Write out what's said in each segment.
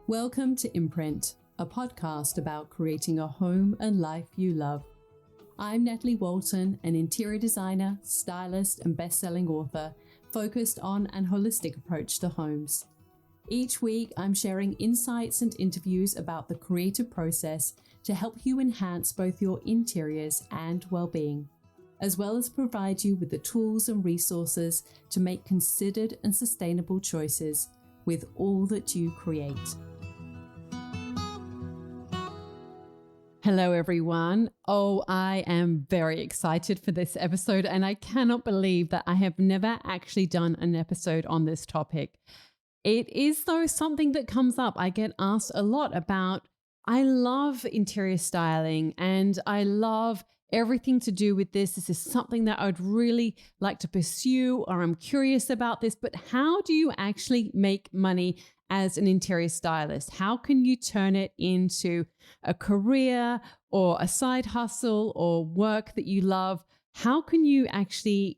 Welcome to Imprint, a podcast about creating a home and life you love. I'm Natalie Walton, an interior designer, stylist, and best-selling author focused on an holistic approach to homes. Each week, I'm sharing insights and interviews about the creative process to help you enhance both your interiors and well-being, as well as provide you with the tools and resources to make considered and sustainable choices with all that you create. Hello, everyone. Oh, I am very excited for this episode, and I cannot believe that I have never actually done an episode on this topic. It is, though, something that comes up. I get asked a lot about. I love interior styling and I love everything to do with this. This is something that I would really like to pursue, or I'm curious about this, but how do you actually make money as an interior stylist? How can you turn it into a career or a side hustle or work that you love? How can you actually,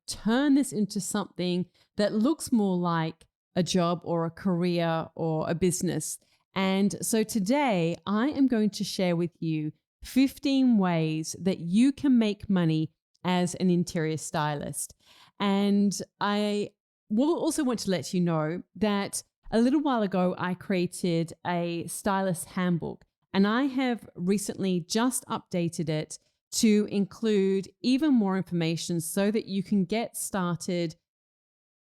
turn this into something that looks more like a job or a career or a business? And so today I am going to share with you 15 ways that you can make money as an interior stylist. And I will also want to let you know that a little while ago, I created a stylist handbook, and I have recently just updated it to include even more information so that you can get started,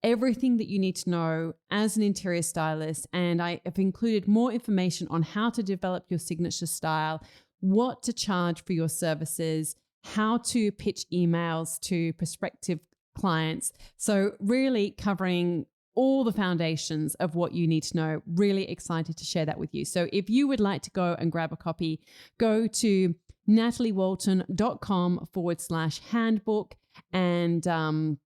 everything that you need to know as an interior stylist. And I have included more information on how to develop your signature style, what to charge for your services, how to pitch emails to prospective clients. So really covering all the foundations of what you need to know. Really excited to share that with you. So if you would like to go and grab a copy, go to nataliewalton.com/handbook and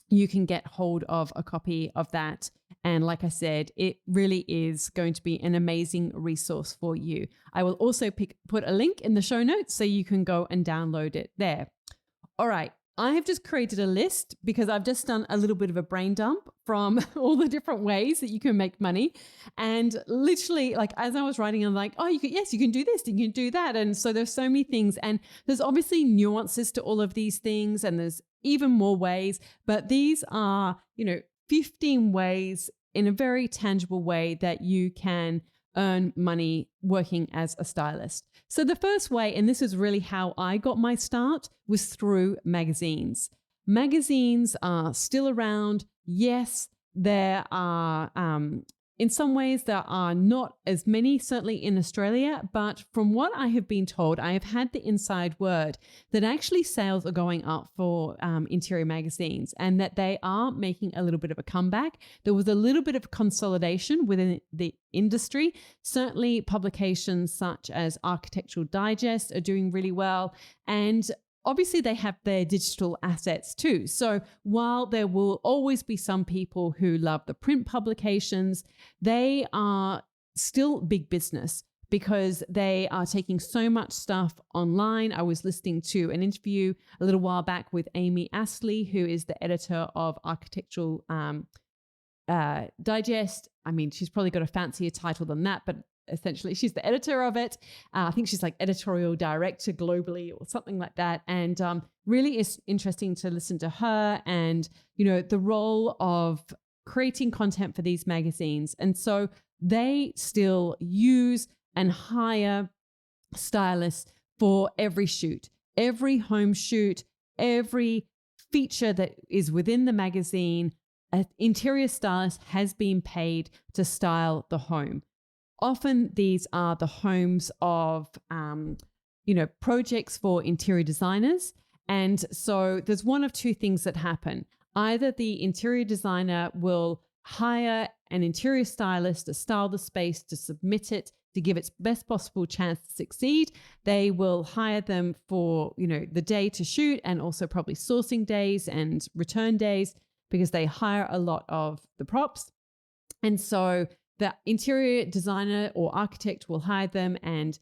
you can get hold of a copy of that. And like I said, it really is going to be an amazing resource for you. I will also put a link in the show notes so you can go and download it there. All right. I have just created a list because I've just done a little bit of a brain dump from all the different ways that you can make money. And literally, like as I was writing, I'm like, oh, you can do this, you can do that. And so there's so many things. And there's obviously nuances to all of these things. And there's even more ways. But these are, 15 ways in a very tangible way that you can earn money working as a stylist. So the first way, and this is really how I got my start, was through magazines. Magazines are still around. Yes, there are, in some ways, there are not as many, certainly in Australia, but from what I have been told, I have had the inside word that actually sales are going up for interior magazines and that they are making a little bit of a comeback. There was a little bit of consolidation within the industry. Certainly publications such as Architectural Digest are doing really well, and obviously, they have their digital assets too. So while there will always be some people who love the print publications, they are still big business because they are taking so much stuff online. I was listening to an interview a little while back with Amy Astley, who is the editor of Architectural Digest. I mean, she's probably got a fancier title than that, but essentially she's the editor of it. I think she's like editorial director globally or something like that. And really is interesting to listen to her and, the role of creating content for these magazines. And so they still use and hire stylists for every shoot, every home shoot, every feature that is within the magazine. An interior stylist has been paid to style the home. Often these are the homes of, projects for interior designers. And so there's one of two things that happen. Either the interior designer will hire an interior stylist to style the space, to submit it, to give its best possible chance to succeed. They will hire them for, the day to shoot and also probably sourcing days and return days because they hire a lot of the props. And so the interior designer or architect will hire them and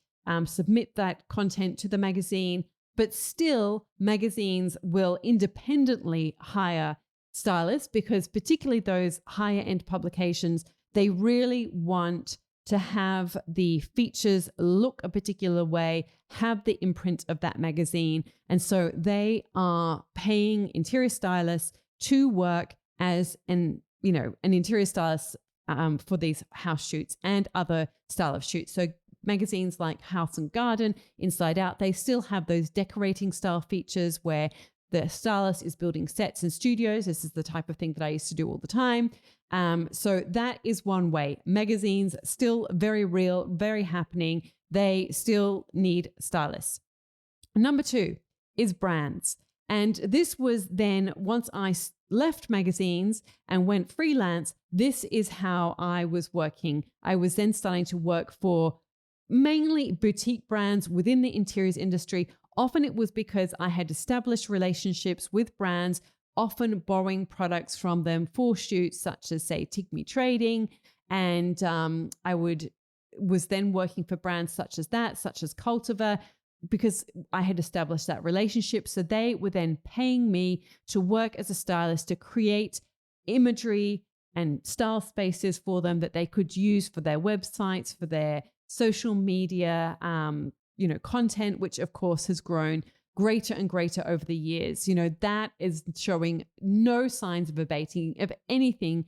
submit that content to the magazine, but still magazines will independently hire stylists because particularly those higher end publications, they really want to have the features look a particular way, have the imprint of that magazine. And so they are paying interior stylists to work as an interior stylist for these house shoots and other style of shoots. So magazines like House and Garden, Inside Out, they still have those decorating style features where the stylist is building sets and studios. This is the type of thing that I used to do all the time. So that is one way. Magazines still very real, very happening. They still need stylists. Number 2 is brands. And this was then, once I left magazines and went freelance, this is how I was working. I was then starting to work for mainly boutique brands within the interiors industry. Often it was because I had established relationships with brands, often borrowing products from them for shoots such as, say, Take Me Trading. And I was then working for brands such as Cultivar, because I had established that relationship. So they were then paying me to work as a stylist to create imagery and style spaces for them that they could use for their websites, for their social media, content, which of course has grown greater and greater over the years. That is showing no signs of abating of anything.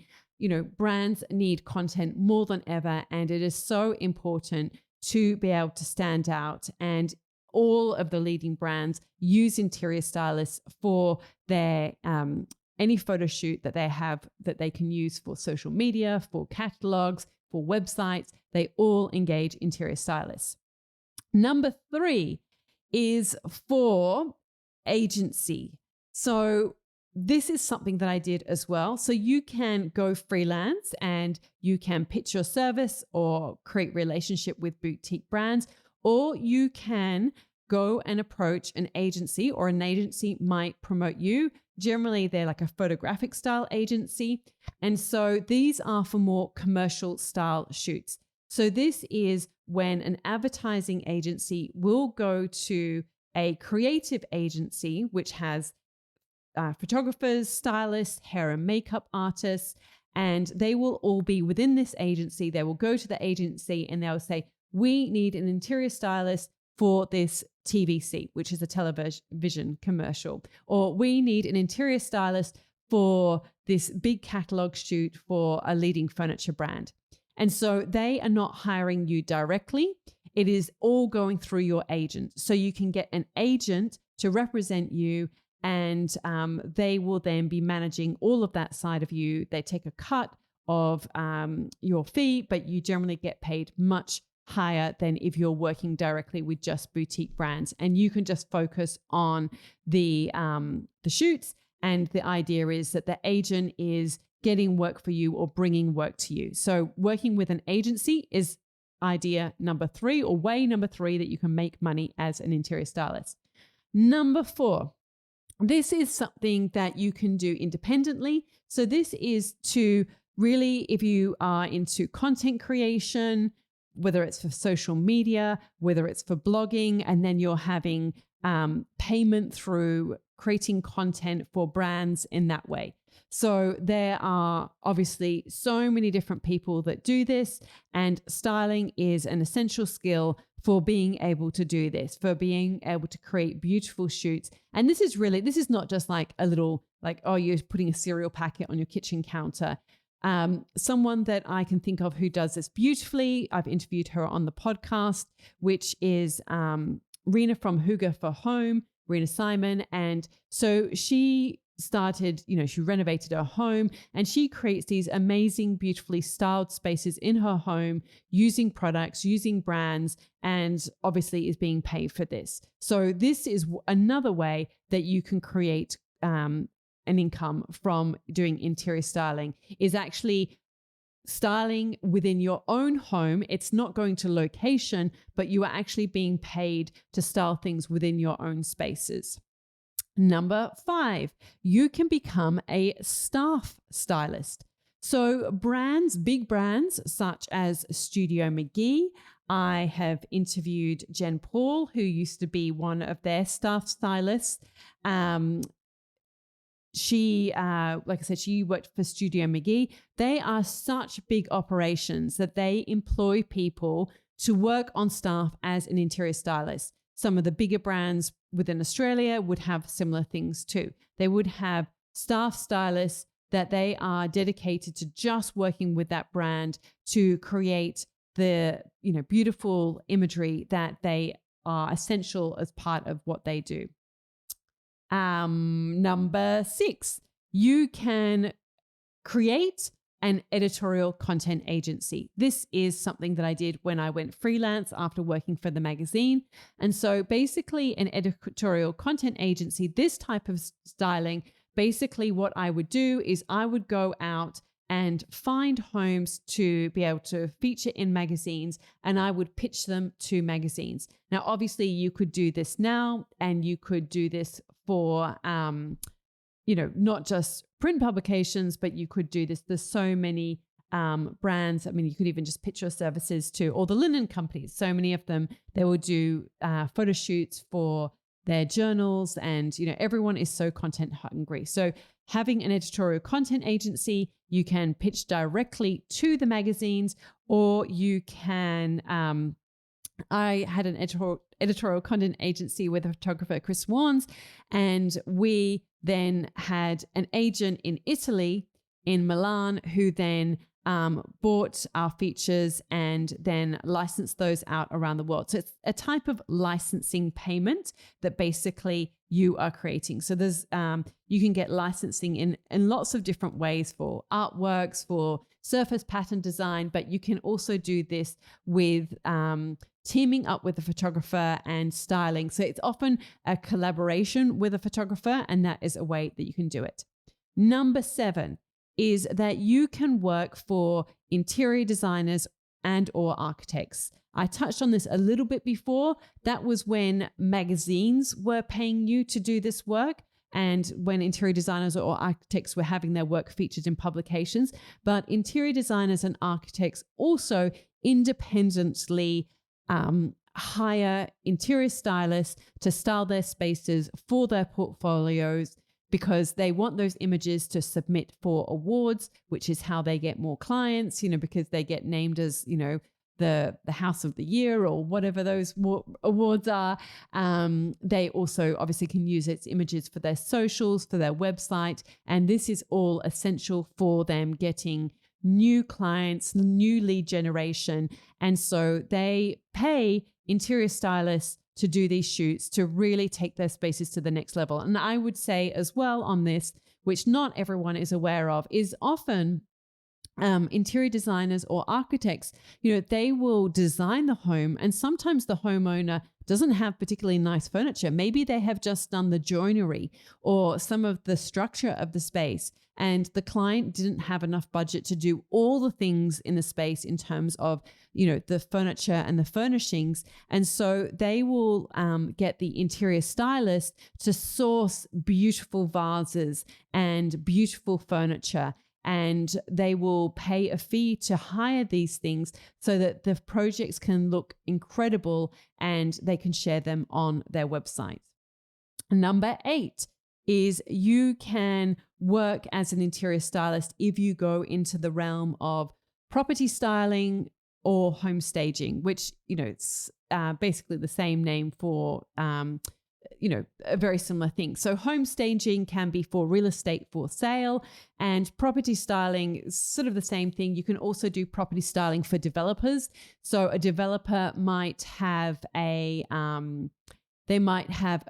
Brands need content more than ever, and it is so important to be able to stand out. And all of the leading brands use interior stylists for their any photo shoot that they have that they can use for social media, for catalogs, for websites. They all engage interior stylists. Number 3 is for agency. So this is something that I did as well. So you can go freelance and you can pitch your service or create relationship with boutique brands, or you can go and approach an agency, or an agency might promote you. Generally, they're like a photographic style agency. And so these are for more commercial style shoots. So this is when an advertising agency will go to a creative agency, which has photographers, stylists, hair and makeup artists, and they will all be within this agency. They will go to the agency and they'll say, we need an interior stylist for this TVC, which is a television commercial, or we need an interior stylist for this big catalog shoot for a leading furniture brand. And so they are not hiring you directly. It is all going through your agent. So you can get an agent to represent you, and they will then be managing all of that side of you. They take a cut of your fee, but you generally get paid much higher than if you're working directly with just boutique brands, and you can just focus on the shoots. And the idea is that the agent is getting work for you or bringing work to you. So working with an agency is idea number 3, or way number 3, that you can make money as an interior stylist. Number 4, this is something that you can do independently. So this is to really, if you are into content creation, whether it's for social media, whether it's for blogging, and then you're having payment through creating content for brands in that way. So there are obviously so many different people that do this, and styling is an essential skill for being able to do this, for being able to create beautiful shoots. And this is not just like a little, like, oh, you're putting a cereal packet on your kitchen counter. Someone that I can think of who does this beautifully, I've interviewed her on the podcast, which is Rena from Hygge for Home, Rena Simon. And so she started, she renovated her home, and she creates these amazing, beautifully styled spaces in her home using products, using brands, and obviously is being paid for this. So this is another way that you can create an income from doing interior styling, is actually styling within your own home. It's not going to location, but you are actually being paid to style things within your own spaces. Number 5, you can become a staff stylist. So brands, big brands such as Studio McGee, I have interviewed Jen Paul, who used to be one of their staff stylists. she, like I said, she worked for Studio McGee. They are such big operations that they employ people to work on staff as an interior stylist. Some of the bigger brands within Australia would have similar things too. They would have staff stylists that they are dedicated to just working with that brand to create the, beautiful imagery that they are essential as part of what they do. Number 6, you can create an editorial content agency. This is something that I did when I went freelance after working for the magazine. And so basically an editorial content agency, this type of styling, basically what I would do is I would go out and find homes to be able to feature in magazines, and I would pitch them to magazines. Now, obviously you could do this now, and you could do this for, not just print publications, but you could do this. There's so many brands. I mean, you could even just pitch your services to all the linen companies. So many of them, they will do photo shoots for their journals, and everyone is so content hungry. So having an editorial content agency, you can pitch directly to the magazines, or you can I had an editorial content agency with a photographer, Chris Warnes, and we then had an agent in Italy, in Milan, who then bought our features and then licensed those out around the world. So it's a type of licensing payment that basically you are creating. So there's you can get licensing in lots of different ways for artworks, for surface pattern design, but you can also do this with teaming up with a photographer and styling. So it's often a collaboration with a photographer, and that is a way that you can do it. Number 7 is that you can work for interior designers and or architects. I touched on this a little bit before. That was when magazines were paying you to do this work, and when interior designers or architects were having their work featured in publications. But interior designers and architects also independently hire interior stylists to style their spaces for their portfolios, because they want those images to submit for awards, which is how they get more clients, because they get named as, the house of the year or whatever those awards are. They also obviously can use its images for their socials, for their website. And this is all essential for them getting new clients, new lead generation. And so they pay interior stylists to do these shoots to really take their spaces to the next level. And I would say as well on this, which not everyone is aware of, is often interior designers or architects, they will design the home, and sometimes the homeowner doesn't have particularly nice furniture. Maybe they have just done the joinery or some of the structure of the space, and the client didn't have enough budget to do all the things in the space in terms of, the furniture and the furnishings. And so they will get the interior stylist to source beautiful vases and beautiful furniture, and they will pay a fee to hire these things so that the projects can look incredible and they can share them on their website. Number 8 is you can work as an interior stylist if you go into the realm of property styling or home staging, which, it's basically the same name for, a very similar thing. So home staging can be for real estate for sale, and property styling is sort of the same thing. You can also do property styling for developers. So a developer might have a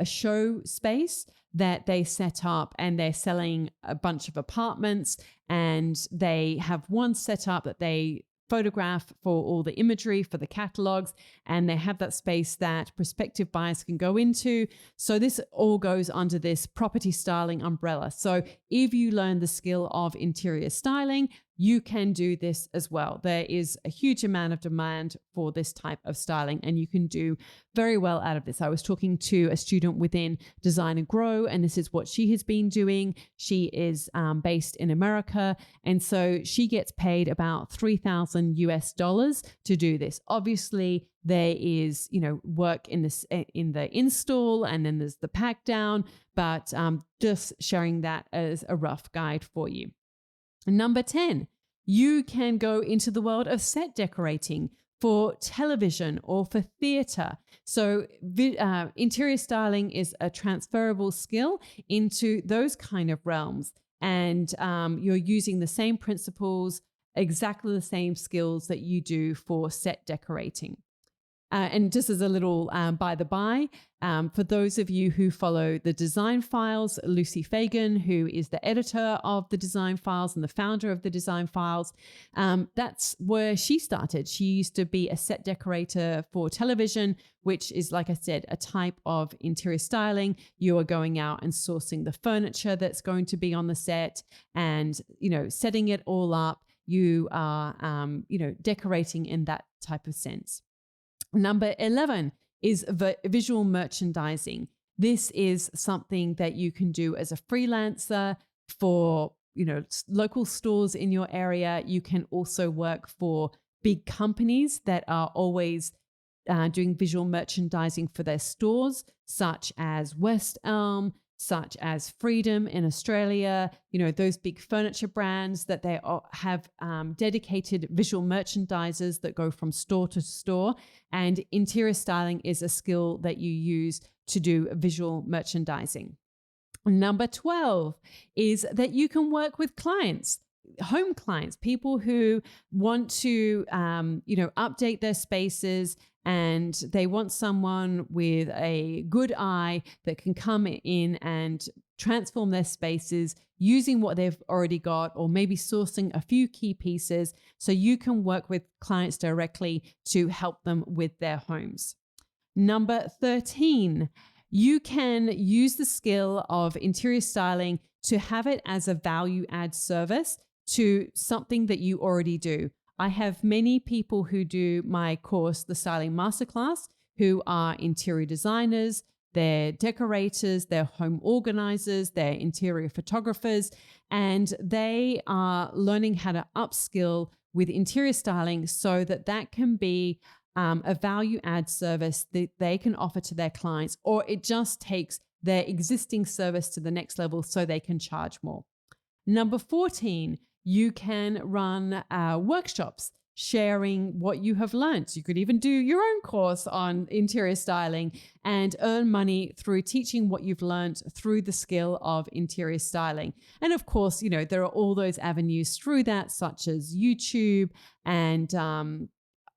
show space that they set up, and they're selling a bunch of apartments, and they have one set up that they photograph for all the imagery for the catalogs, and they have that space that prospective buyers can go into. So this all goes under this property styling umbrella. So if you learn the skill of interior styling, you can do this as well. There is a huge amount of demand for this type of styling, and you can do very well out of this. I was talking to a student within Design and Grow, and this is what she has been doing. She is based in America, and so she gets paid about $3,000 to do this. Obviously, there is, work in the install, and then there's the pack down, but just sharing that as a rough guide for you. Number 10, you can go into the world of set decorating for television or for theater. So interior styling is a transferable skill into those kind of realms. And you're using the same principles, exactly the same skills that you do for set decorating. And just as a little by the by, for those of you who follow the Design Files, Lucy Fagan, who is the editor of the Design Files and the founder of the Design Files, that's where she started. She used to be a set decorator for television, which is, like I said, a type of interior styling. You are going out and sourcing the furniture that's going to be on the set and, setting it all up. You are, decorating in that type of sense. Number 11 is visual merchandising. This is something that you can do as a freelancer for, local stores in your area. You can also work for big companies that are always doing visual merchandising for their stores, such as West Elm, such as Freedom in Australia, those big furniture brands that they have dedicated visual merchandisers that go from store to store. And interior styling is a skill that you use to do visual merchandising. Number 12 is that you can work with clients, home clients, people who want to, update their spaces, and they want someone with a good eye that can come in and transform their spaces using what they've already got, or maybe sourcing a few key pieces so you can work with clients directly to help them with their homes. Number 13, you can use the skill of interior styling to have it as a value add service to something that you already do. I have many people who do my course, the Styling Masterclass, who are interior designers, they're decorators, they're home organizers, they're interior photographers, and they are learning how to upskill with interior styling so that can be a value add service that they can offer to their clients, or it just takes their existing service to the next level so they can charge more. Number 14, you can run workshops sharing what you have learned. You could even do your own course on interior styling and earn money through teaching what you've learned through the skill of interior styling. And of course, there are all those avenues through that, such as YouTube and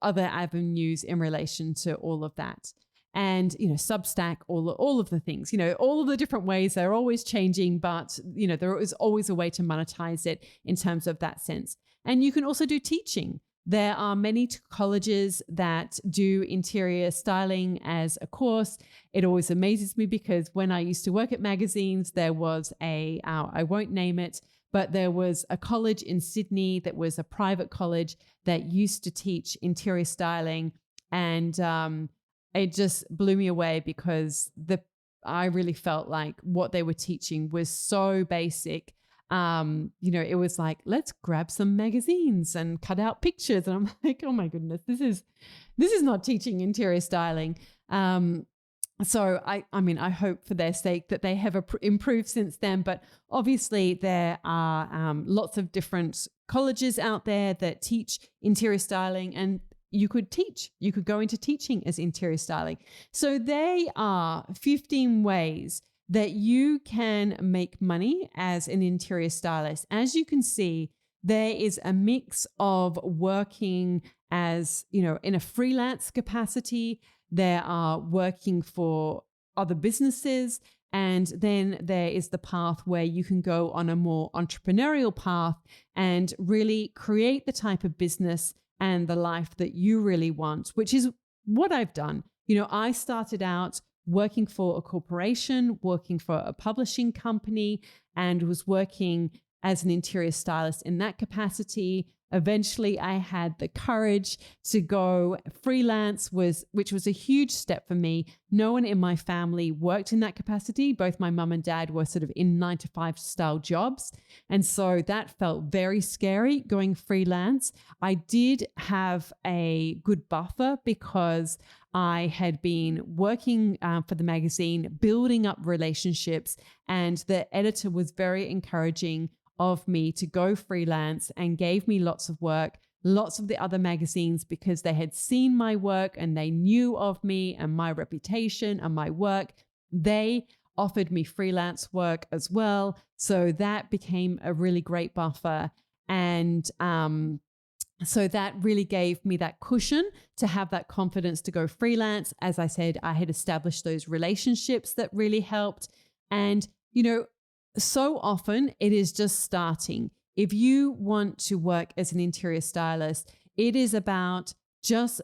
other avenues in relation to all of that. And, Substack, all of the things, all of the different ways, they're always changing, but, there is always a way to monetize it in terms of that sense. And you can also do teaching. There are many colleges that do interior styling as a course. It always amazes me because when I used to work at magazines, there was I won't name it, but there was a college in Sydney that was a private college that used to teach interior styling. And, it just blew me away because I really felt like what they were teaching was so basic. It was like, let's grab some magazines and cut out pictures. And I'm like, oh my goodness, this is not teaching interior styling. So I hope for their sake that they have improved since then. But obviously there are lots of different colleges out there that teach interior styling, and you could go into teaching as interior styling. So they are 15 ways that you can make money as an interior stylist. As you can see, there is a mix of working as, in a freelance capacity. There are working for other businesses. And then there is the path where you can go on a more entrepreneurial path and really create the type of business and the life that you really want, which is what I've done. I started out working for a corporation, working for a publishing company, and was working as an interior stylist in that capacity. Eventually, I had the courage to go freelance, which was a huge step for me. No one in my family worked in that capacity. Both my mum and dad were sort of in 9-to-5 style jobs. And so that felt very scary going freelance. I did have a good buffer because I had been working for the magazine, building up relationships, and the editor was very encouraging of me to go freelance and gave me lots of work. Lots of the other magazines, because they had seen my work and they knew of me and my reputation and my work, they offered me freelance work as well. So that became a really great buffer. And so that really gave me that cushion to have that confidence to go freelance. As I said, I had established those relationships that really helped. And, so often it is just starting. If you want to work as an interior stylist, it is about just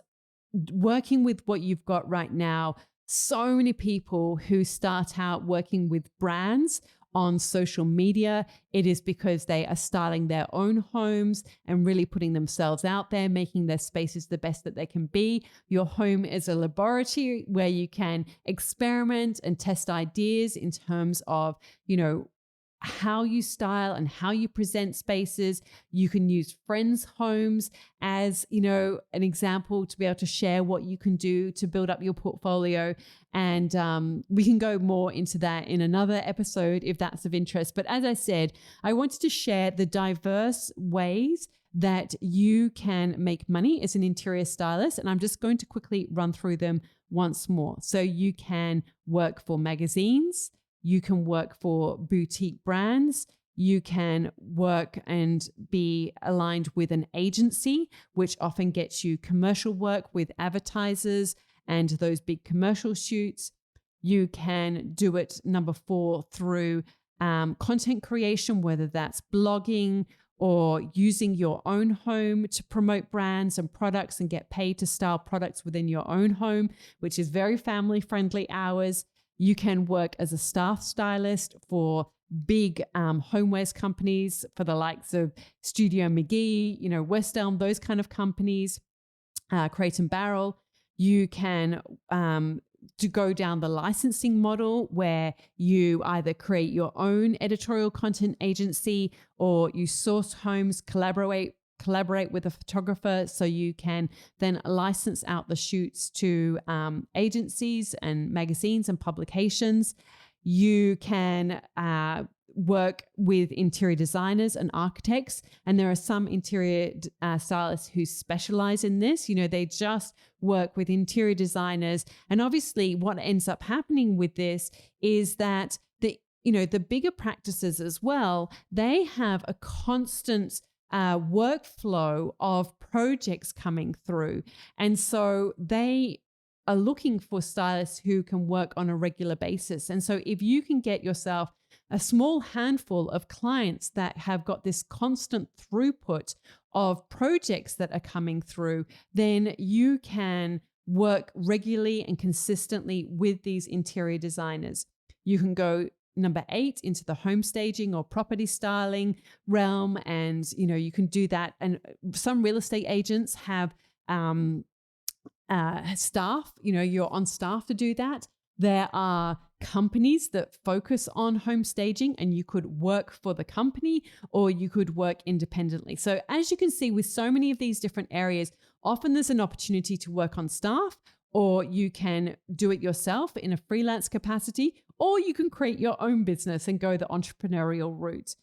working with what you've got right now. So many people who start out working with brands on social media, it is because they are styling their own homes and really putting themselves out there, making their spaces the best that they can be. Your home is a laboratory where you can experiment and test ideas in terms of, how you style and how you present spaces. You can use friends' homes as, an example to be able to share what you can do to build up your portfolio. And we can go more into that in another episode if that's of interest. But as I said, I wanted to share the diverse ways that you can make money as an interior stylist. And I'm just going to quickly run through them once more. So you can work for magazines. You can work for boutique brands. You can work and be aligned with an agency, which often gets you commercial work with advertisers and those big commercial shoots. You can do it, number 4, through content creation, whether that's blogging or using your own home to promote brands and products and get paid to style products within your own home, which is very family-friendly hours. You can work as a staff stylist for big homewares companies, for the likes of Studio McGee, West Elm, those kind of companies, Crate and Barrel. You can to go down the licensing model where you either create your own editorial content agency or you source homes, collaborate with a photographer so you can then license out the shoots to agencies and magazines and publications. You can work with interior designers and architects, and there are some interior stylists who specialize in this. They just work with interior designers, and obviously what ends up happening with this is that the bigger practices as well, they have a constant workflow of projects coming through. And so they are looking for stylists who can work on a regular basis. And so if you can get yourself a small handful of clients that have got this constant throughput of projects that are coming through, then you can work regularly and consistently with these interior designers. You can go number 8 into the home staging or property styling realm. And, you can do that. And some real estate agents have staff, you're on staff to do that. There are companies that focus on home staging, and you could work for the company or you could work independently. So as you can see, with so many of these different areas, often there's an opportunity to work on staff, or you can do it yourself in a freelance capacity, or you can create your own business and go the entrepreneurial route.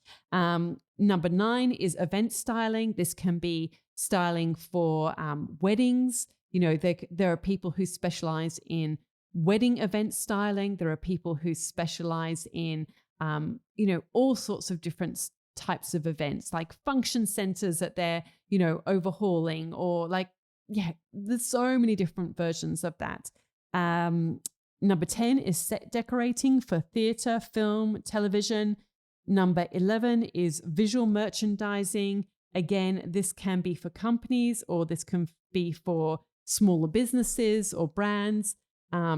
Number 9 is event styling. This can be styling for weddings. There are people who specialize in wedding event styling. There are people who specialize in, all sorts of different types of events, like function centers that they're, overhauling, or there's so many different versions of that. Number 10 is set decorating for theater, film, television. Number 11 is visual merchandising. Again, this can be for companies, or this can be for smaller businesses or brands,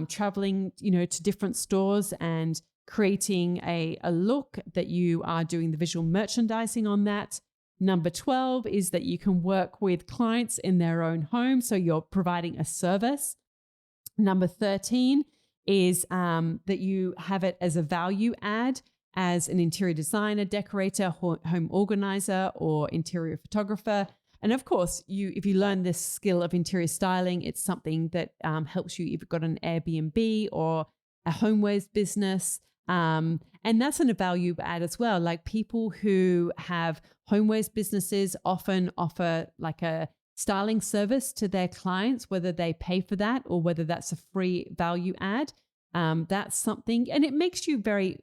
traveling, to different stores and creating a look that you are doing the visual merchandising on that. Number 12 is that you can work with clients in their own home. So you're providing a service. Number 13 is that you have it as a value add as an interior designer, decorator, home organizer, or interior photographer. And of course, if you learn this skill of interior styling, it's something that helps you if you've got an Airbnb or a homewares business. And that's a value add as well. Like people who have homewares businesses often offer like a styling service to their clients, whether they pay for that or whether that's a free value add. That's something, and it makes you very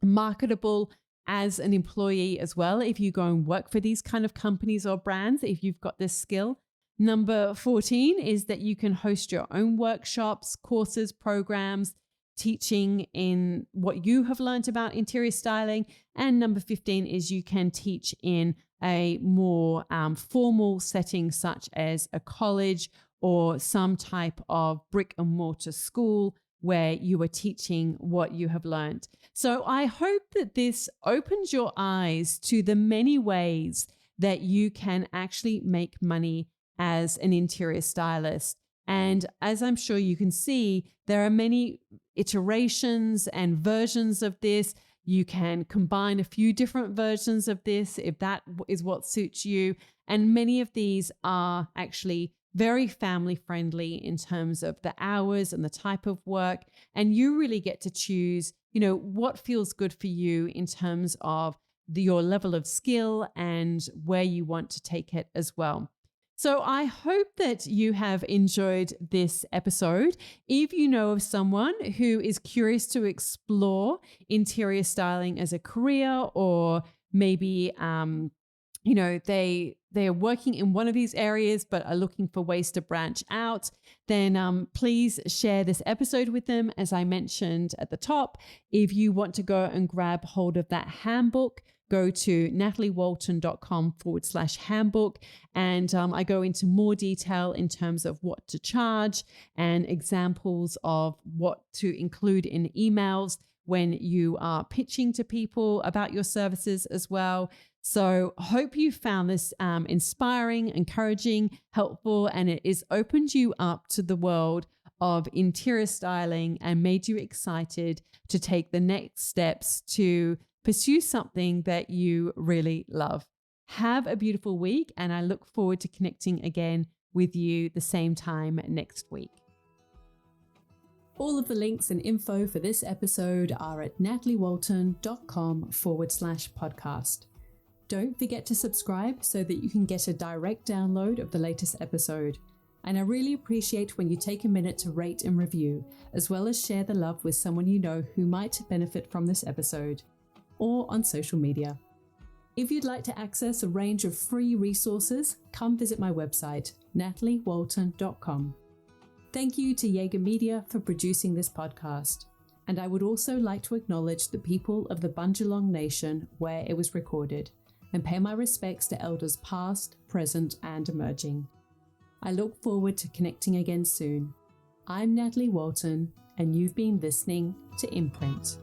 marketable as an employee as well if you go and work for these kind of companies or brands, if you've got this skill. Number 14 is that you can host your own workshops, courses, programs, teaching in what you have learned about interior styling. And number 15 is you can teach in a more formal setting, such as a college or some type of brick and mortar school where you are teaching what you have learned. So I hope that this opens your eyes to the many ways that you can actually make money as an interior stylist. And as I'm sure you can see, there are many iterations and versions of this. You can combine a few different versions of this if that is what suits you. And many of these are actually very family friendly in terms of the hours and the type of work. And you really get to choose, what feels good for you in terms of your level of skill and where you want to take it as well. So I hope that you have enjoyed this episode. If you know of someone who is curious to explore interior styling as a career, or maybe they are working in one of these areas but are looking for ways to branch out, then please share this episode with them. As I mentioned at the top, if you want to go and grab hold of that handbook, go to nataliewalton.com/handbook. And I go into more detail in terms of what to charge and examples of what to include in emails when you are pitching to people about your services as well. So hope you found this inspiring, encouraging, helpful, and it has opened you up to the world of interior styling and made you excited to take the next steps to pursue something that you really love. Have a beautiful week, and I look forward to connecting again with you the same time next week. All of the links and info for this episode are at nataliewalton.com/podcast. Don't forget to subscribe so that you can get a direct download of the latest episode. And I really appreciate when you take a minute to rate and review, as well as share the love with someone you know who might benefit from this episode, or on social media. If you'd like to access a range of free resources, come visit my website, nataliewalton.com. Thank you to Jaeger Media for producing this podcast. And I would also like to acknowledge the people of the Bundjalung Nation where it was recorded, and pay my respects to elders past, present, and emerging. I look forward to connecting again soon. I'm Natalie Walton, and you've been listening to Imprint.